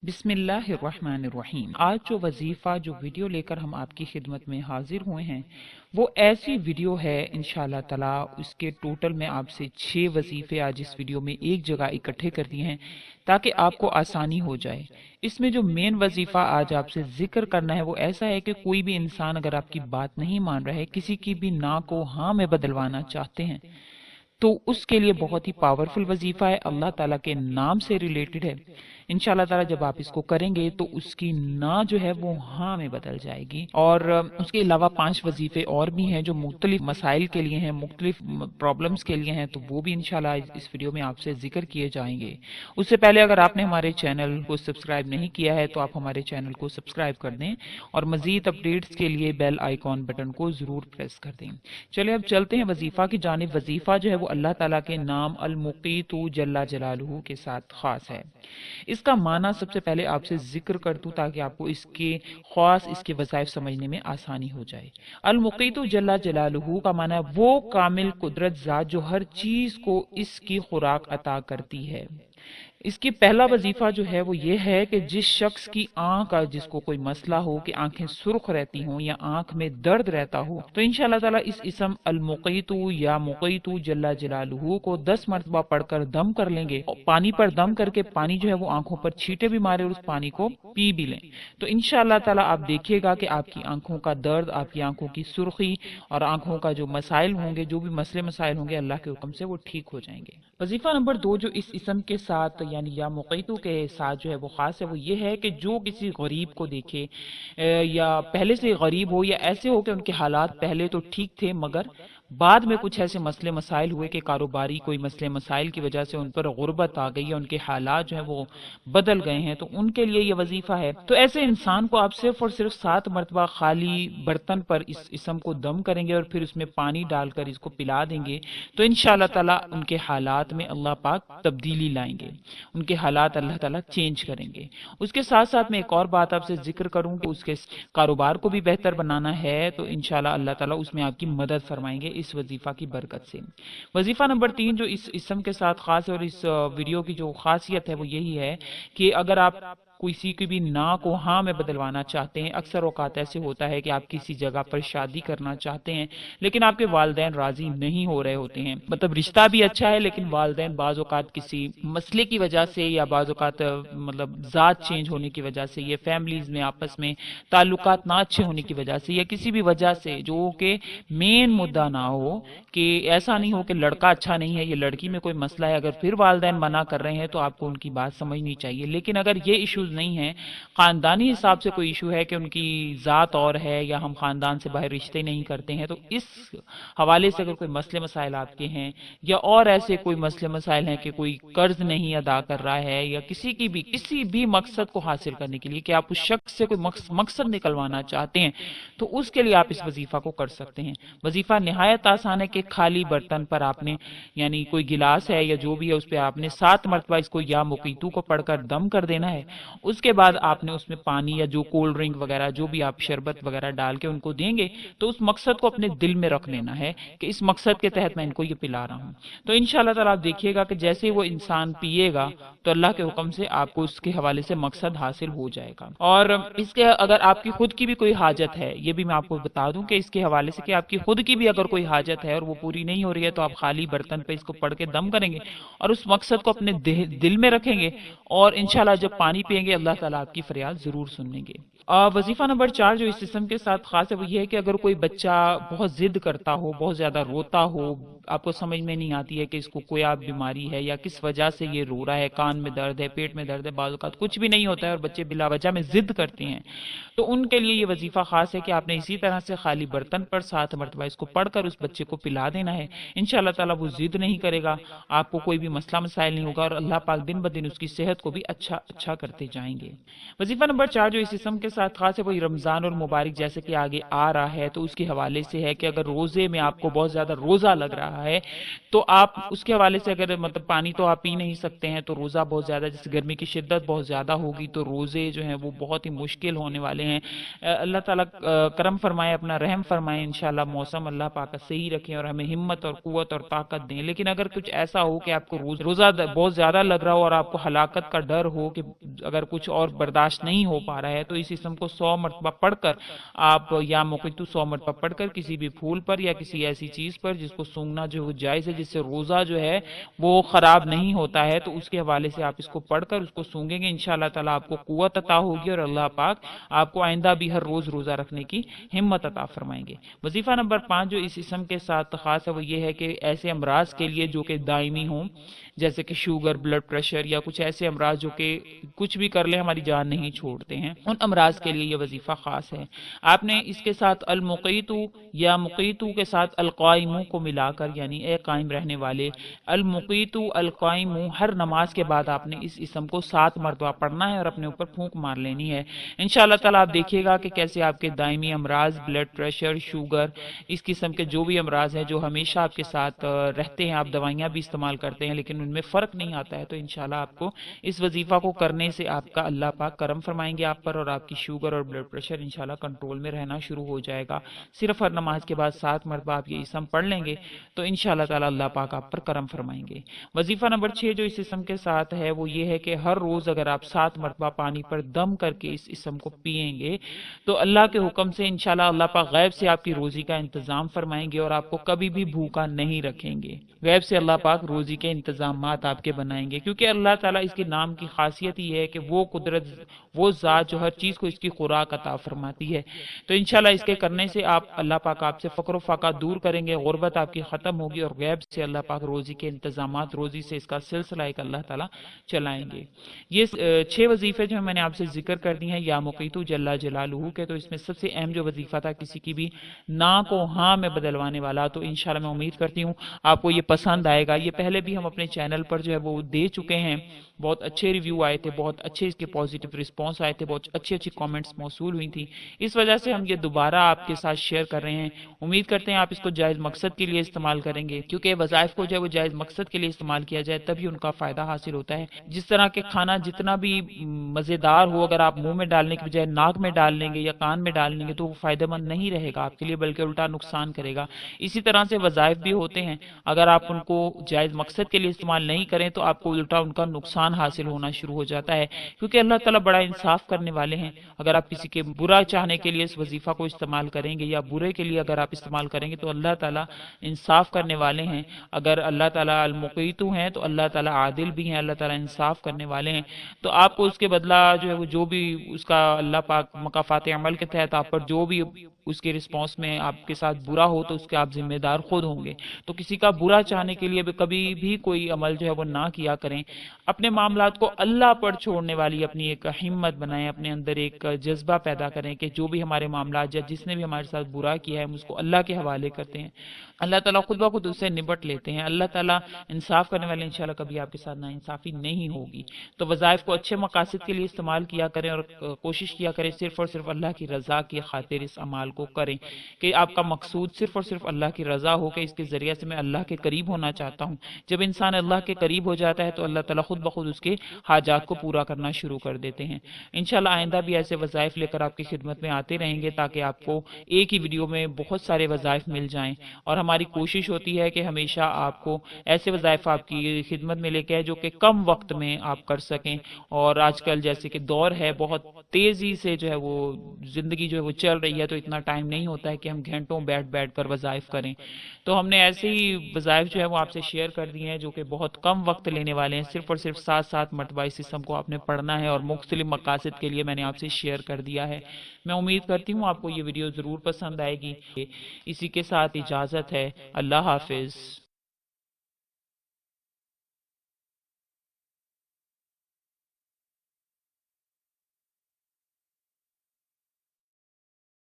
बिस्मिल्लाहिर्रहमानिर्रहीम। आज जो वजीफ़ा जो वीडियो लेकर हम आपकी खिदमत में हाजिर हुए हैं वो ऐसी वीडियो है इंशाअल्लाह ताला। उसके टोटल में आपसे 6 वजीफ़े आज इस वीडियो में एक जगह इकट्ठे कर दिए हैं ताकि आपको आसानी हो जाए। इसमें जो मेन वजीफ़ा आज आपसे जिक्र करना है वो ऐसा है कि कोई भी इंसान अगर आपकी बात नहीं मान रहा है, किसी की भी ना को हाँ में बदलवाना चाहते हैं, तो उसके लिए बहुत ही पावरफुल वजीफा है, अल्लाह ताला के नाम से रिलेटेड है। इंशाल्लाह ताला जब आप इसको करेंगे तो उसकी ना जो है वो हाँ में बदल जाएगी। और उसके अलावा 5 वजीफे और भी हैं जो मुख्तलिफ मसाइल के लिए हैं, मुख्तलिफ प्रॉब्लम्स के लिए हैं, तो वो भी इंशाल्लाह इस वीडियो में आपसे जिक्र किए जाएंगे। उससे पहले अगर आपने हमारे चैनल को सब्सक्राइब नहीं किया है तो आप हमारे चैनल को सब्सक्राइब कर दें और मजीद अपडेट्स के लिए बेल आइकॉन बटन को जरूर प्रेस कर दें। चलिए अब चलते हैं वजीफा की जानिब। वजीफा जो है वो अल्लाह ताला के नाम अल मुकीतु जल्ला जलालुहु के साथ खास है। इसका माना सबसे पहले आपसे जिक्र कर दूं ताकि आपको इसके खास इसके वज़ाइफ समझने में आसानी हो जाए। अल मुकीतु जल्ला जलालुहु का माना है वो कामिल कुदरत ज़ात जो हर चीज को इसकी खुराक अता करती है। इसकी पहला वजीफा जो है वो ये है कि जिस शख्स की आंख का जिसको कोई मसला हो कि आंखें सुर्ख रहती हों या आंख में दर्द रहता हो, तो इंशाअल्लाह ताला इस इसम अल मुकीतु या मुकीतु जल्ला जलालुहु को 10 मरतबा पढ़कर दम कर लेंगे और पानी पर दम करके पानी जो है वो आंखों पर छींटे भी मारे और उस पानी को पी भी लें, तो इंशाअल्लाह ताला आप देखिएगा कि आपकी आंखों का दर्द, आपकी आंखों की सुर्खी और आंखों का जो मसाइल होंगे, जो भी मसले मसाइल होंगे, अल्लाह के हुक्म से वो ठीक हो जाएंगे। वजीफा नंबर 2 जो इस इसम के साथ यानी या मुक़ीतु के साथ जो है वो ख़ास है, वो ये है कि जो किसी गरीब को देखे या पहले से गरीब हो या ऐसे हो कि उनके हालात पहले तो ठीक थे मगर बाद में कुछ ऐसे मसले मसाइल हुए कि कारोबारी कोई मसले मसाइल की वजह से उन पर गुर्बत आ गई है, उनके हालात जो है वो बदल गए हैं, तो उनके लिए ये वजीफा है। तो ऐसे इंसान को आप सिर्फ और सिर्फ 7 मरतबा खाली बर्तन पर इस इसम को दम करेंगे और फिर उसमें पानी डालकर इसको पिला देंगे, तो इंशाअल्लाह ताला उनके हालात में अल्लाह पाक तब्दीली लाएंगे, उनके हालात अल्लाह ताला चेंज करेंगे। उसके साथ साथ मैं एक और बात आपसे जिक्र करूं कि उसके कारोबार को भी बेहतर बनाना है, तो इंशाअल्लाह अल्लाह ताला उसमें आपकी मदद फरमाएंगे इस वजीफा की बरकत से। वजीफा नंबर 3 जो इस इसम के साथ खास है और इस वीडियो की जो खासियत है वो यही है कि अगर आप किसी की भी ना को हाँ में बदलवाना चाहते हैं, अक्सर औकात ऐसे होता है कि आप किसी जगह पर शादी करना चाहते हैं लेकिन आपके वालिदैन राजी नहीं हो रहे होते हैं, मतलब रिश्ता भी अच्छा है लेकिन वालिदैन बाज़ औकात किसी मसले की वजह से या बाज़ औकात मतलब ज़ात चेंज होने की वजह से या फैमिलीज में आपस में ताल्लुकात ना अच्छे होने की वजह से या किसी भी वजह से जो कि मेन मुद्दा ना हो, कि ऐसा नहीं हो कि लड़का अच्छा नहीं है, ये लड़की में कोई मसला है, अगर फिर वालिदैन मना कर रहे हैं तो आपको उनकी बात समझनी चाहिए। लेकिन अगर ये इश्यूज नहीं है, खानदानी हिसाब से कोई इशू है कि उनकी ज़ात और है या हम खानदान से बाहर रिश्ते नहीं करते हैं, तो इस हवाले से अगर कोई मसले मसाइल आपके हैं या और ऐसे कोई मसले मसाइल हैं कि कोई कर्ज नहीं अदा कर रहा है या किसी भी मकसद को हासिल करने के लिए कि आप उस शख्स से कोई मकसद निकलवाना चाहते हैं, तो उसके लिए आप इस वजीफा को कर सकते हैं। वजीफा निहायत आसान है कि खाली बर्तन पर आपने यानी कोई गिलास है या जो भी है उस पर आपने 7 मरतबा इसको या मुकीतू को पढ़कर दम कर देना है। उसके बाद आपने उसमें पानी या जो कोल्ड ड्रिंक वगैरह जो भी आप शरबत वगैरह डाल के उनको देंगे, तो उस मकसद को अपने दिल में रख लेना है कि इस मकसद के तहत मैं इनको ये पिला रहा हूँ। तो इंशाअल्लाह ताला आप देखिएगा कि जैसे ही वो इंसान पिएगा तो अल्लाह के हुक्म से आपको उसके हवाले से मकसद हासिल हो जाएगा। और इसके अगर आपकी खुद की भी कोई हाजत है, ये भी मैं आपको बता दूं कि इसके हवाले से कि आपकी खुद की भी अगर कोई हाजत है और वो पूरी नहीं हो रही है, तो आप खाली बर्तन पे इसको पढ़ के दम करेंगे और उस मकसद को अपने दिल में रखेंगे और इंशाल्लाह जब पानी पिएंगे अल्लाह ताला आपकी फरियाद जरूर सुनेंगे। वजीफा नंबर 4 जो इस सिस्टम के साथ खास है वो ये है कि अगर कोई बच्चा बहुत जिद करता हो, बहुत ज्यादा रोता हो, आपको समझ में नहीं आती है कि इसको कोई आप बीमारी है या किस वजह से ये रो रहा है, कान में दर्द है, पेट में दर्द है, बाज़ औक़ात कुछ भी नहीं होता है और बच्चे बिला वजह में जिद करते हैं, तो उनके लिए ये वजीफा खास है कि आपने इसी तरह से खाली बर्तन पर 7 मरतबा इसको पढ़कर उस बच्चे को पिला देना है। इंशाअल्लाह ताला वो जिद नहीं करेगा, आपको कोई भी मसला मसाइल नहीं होगा और अल्लाह पाक दिन ब दिन उसकी सेहत को भी अच्छा करते जाएंगे। वजीफा नंबर 4 जो इस इसम के साथ खास है वही रमजान और मुबारक जैसे कि आगे आ रहा है, तो उसके हवाले से है कि अगर रोजे में आपको बहुत ज्यादा रोजा लग रहा है तो आप उसके हवाले से अगर मतलब पानी तो आप पी नहीं सकते हैं, तो रोजा बहुत ज्यादा जैसे गर्मी की शिद्दत बहुत ज्यादा होगी तो रोजे जो है वो बहुत ही मुश्किल होने वाले हैं। अल्लाह ताला करम फरमाए, अपना रहम फरमाए, इंशाल्लाह मौसम अल्लाह पाक सही रखें और हमें हिम्मत और कुव्वत और ताकत दें। लेकिन अगर कुछ ऐसा हो कि आपको रोजा बहुत ज्यादा लग रहा हो और आपको हलाकत का डर हो कि अगर کچھ اور برداشت نہیں ہو پا رہا ہے تو اس اسم کو 100 مرتبہ پڑھ کر آپ یا مقیتو 100 مرتبہ پڑھ کر کسی بھی پھول پر یا کسی ایسی چیز پر جس کو سونگنا جو ہے جائز ہے، جس سے روزہ جو ہے وہ خراب نہیں ہوتا ہے، تو اس کے حوالے سے آپ اس کو پڑھ کر اس کو سونگیں گے، انشاءاللہ تعالیٰ آپ کو قوت عطا ہوگی اور اللہ پاک آپ کو آئندہ بھی ہر روز روزہ رکھنے کی ہمت عطا فرمائیں گے۔ وظیفہ نمبر 5 جو اس اسم کے ساتھ خاص ہے وہ یہ ہے کہ ایسے امراض کے لیے جو کہ دائمی ہوں، جیسے کہ شوگر، بلڈ پریشر یا کچھ ایسے امراض جو کہ کچھ بھی کر لیں ہماری جان نہیں چھوڑتے ہیں، ان امراض کے لیے یہ وظیفہ خاص ہے۔ آپ نے اس کے ساتھ المقیتو یا مقیتو کے ساتھ القائمو کو ملا کر، یعنی اے قائم رہنے والے، المقیتو القائمو، ہر نماز کے بعد آپ نے اس اسم کو 7 مرتبہ پڑھنا ہے اور اپنے اوپر پھونک مار لینی ہے۔ انشاءاللہ تعالیٰ آپ دیکھیے گا کہ کیسے آپ کے دائمی امراض، بلڈ پریشر، شوگر، اس قسم کے جو بھی امراض ہیں جو ہمیشہ آپ کے ساتھ رہتے ہیں، آپ دوائیاں بھی استعمال کرتے ہیں لیکن ان میں فرق نہیں آتا ہے، تو انشاءاللہ آپ کو اس وظیفہ کو کرنے سے آپ کا اللہ پاک کرم فرمائیں گے آپ پر، اور آپ کی شوگر اور بلڈ پریشر انشاءاللہ کنٹرول میں رہنا شروع ہو جائے گا۔ صرف ہر نماز کے بعد 7 مرتبہ آپ یہ اسم پڑھ لیں گے تو انشاءاللہ تعالیٰ اللہ پاک آپ پر کرم فرمائیں گے۔ وظیفہ نمبر 6 جو اس اسم کے ساتھ ہے وہ یہ ہے کہ ہر روز اگر آپ 7 مرتبہ پانی پر دم کر کے اس اسم کو پئیں گے تو اللہ کے حکم سے انشاءاللہ اللہ پاک غیب سے آپ کی روزی کا انتظام فرمائیں گے اور آپ کو کبھی بھی بھوکا نہیں رکھیں گے۔ غیب سے اللہ پاک روزی کے انتظامات آپ کے بنائیں گے، کیونکہ اللہ تعالیٰ اس کے نام کی خاصیت یہ ہے کہ وہ قدرت، وہ ذات جو ہر چیز کو اس کی خوراک عطا فرماتی ہے، تو انشاءاللہ اس کے کرنے سے آپ اللہ پاک آپ سے فقر و فاقہ دور کریں گے، غربت آپ کی ختم ہوگی اور غیب سے اللہ پاک روزی کے انتظامات، روزی سے اس کا سلسلہ ایک اللہ تعالیٰ چلائیں گے۔ یہ 6 وظیفے جو میں نے آپ سے ذکر کر دی ہیں یا مقیتو جل جلالہ کے، تو اس میں سب سے اہم جو وظیفہ تھا کسی کی بھی نا کو ہاں میں بدلوانے والا، تو انشاءاللہ میں امید کرتی ہوں آپ کو یہ پسند آئے گا۔ یہ پہلے بھی ہم اپنے چینل پر جو ہے وہ دے چکے ہیں، بہت اچھے ریویو آئے تھے، بہت اچھے اس کے پازیٹیو رسپانس آئے تھے، بہت اچھی کامنٹس موصول ہوئی تھی، اس وجہ سے ہم یہ دوبارہ آپ کے ساتھ شیئر کر رہے ہیں۔ امید کرتے ہیں آپ اس کو جائز مقصد کے لیے استعمال کریں گے، کیونکہ وظائف کو جو ہے وہ جائز مقصد کے لیے استعمال کیا جائے تبھی ان کا فائدہ حاصل ہوتا ہے۔ جس طرح کے کھانا جتنا بھی مزیدار ہو، اگر آپ منہ میں ڈالنے کے بجائے ناک میں ڈال لیں گے یا کان میں ڈال لیں گے تو وہ فائدہ مند نہیں رہے گا آپ کے لیے، بلکہ الٹا نقصان کرے گا۔ اسی طرح سے وظائف بھی ہوتے ہیں، اگر آپ ان کو جائز مقصد کے لیے استعمال نہیں کریں تو آپ کو الٹا ان کا نقصان حاصل ہونا شروع ہو جاتا ہے، کیونکہ اللہ تعالیٰ بڑا انصاف کرنے والے ہیں۔ اگر آپ کسی کے برا چاہنے کے لیے اس وظیفہ کو استعمال کریں گے یا برے کے لیے اگر آپ استعمال کریں گے تو اللہ تعالیٰ انصاف کرنے والے ہیں۔ اگر اللہ تعالیٰ المقیتو ہیں تو اللہ تعالیٰ عادل بھی ہیں، اللہ تعالیٰ انصاف کرنے والے ہیں، تو آپ کو اس کے بدلہ جو ہے وہ جو بھی اس کا اللہ پاک مکافات عمل کے تحت آپ پر جو بھی اس کے رسپانس میں آپ کے ساتھ برا ہو تو اس کے آپ ذمہ دار خود ہوں گے۔ تو کسی کا برا چاہنے کے لیے کبھی بھی کوئی عمل جو ہے وہ نہ کیا کریں، اپنے معاملات کو اللہ پر چھوڑنے والی اپنی ایک ہمت بنائیں، اپنے اندر ایک جذبہ پیدا کریں کہ جو بھی ہمارے معاملات یا جس نے بھی ہمارے ساتھ برا کیا ہے ہم اس کو اللہ کے حوالے کرتے ہیں، اللہ تعالیٰ خود بخود اس سے نبٹ لیتے ہیں، اللہ تعالیٰ انصاف کرنے والے، انشاءاللہ کبھی آپ کے ساتھ ناانصافی نہیں ہوگی۔ تو وظائف کو اچھے مقاصد کے لیے استعمال کیا کریں اور کوشش کیا کریں صرف اور صرف اللہ کی رضا کی خاطر اس عمال کو کریں، کہ آپ کا مقصود صرف اور صرف اللہ کی رضا ہو کہ اس کے ذریعے سے میں اللہ کے قریب ہونا چاہتا ہوں۔ جب انسان اللہ کے قریب ہو جاتا ہے تو اللہ تعالیٰ خود بخود اس کے حاجات کو پورا کرنا شروع کر دیتے ہیں۔ انشاءاللہ آئندہ بھی ایسے وظائف لے کر آپ کی خدمت میں آتے رہیں گے تاکہ آپ کو ایک ہی ویڈیو میں بہت سارے وظائف مل جائیں، اور ہماری کوشش ہوتی ہے کہ ہمیشہ آپ کو ایسے وظائف آپ کی خدمت میں لے کے آئے جو کہ کم وقت میں آپ کر سکیں، اور آج کل جیسے کہ دور ہے بہت تیزی سے جو ہے وہ زندگی جو ہے وہ چل رہی ہے، تو اتنا ٹائم نہیں ہوتا ہے کہ ہم گھنٹوں بیٹھ کر وظائف کریں، تو ہم نے ایسے ہی وظائف جو ہے وہ آپ سے شیئر کر دی ہیں جو کہ بہت کم وقت لینے والے ہیں، صرف اور صرف 7 مرتبہ اس اسم کو آپ نے پڑھنا ہے اور مختلف مقاصد کے لیے میں نے آپ سے شیئر کر دیا ہے۔ میں امید کرتی ہوں آپ کو یہ ویڈیو ضرور پسند آئے گی۔ اسی کے ساتھ اجازت ہے، اللہ حافظ۔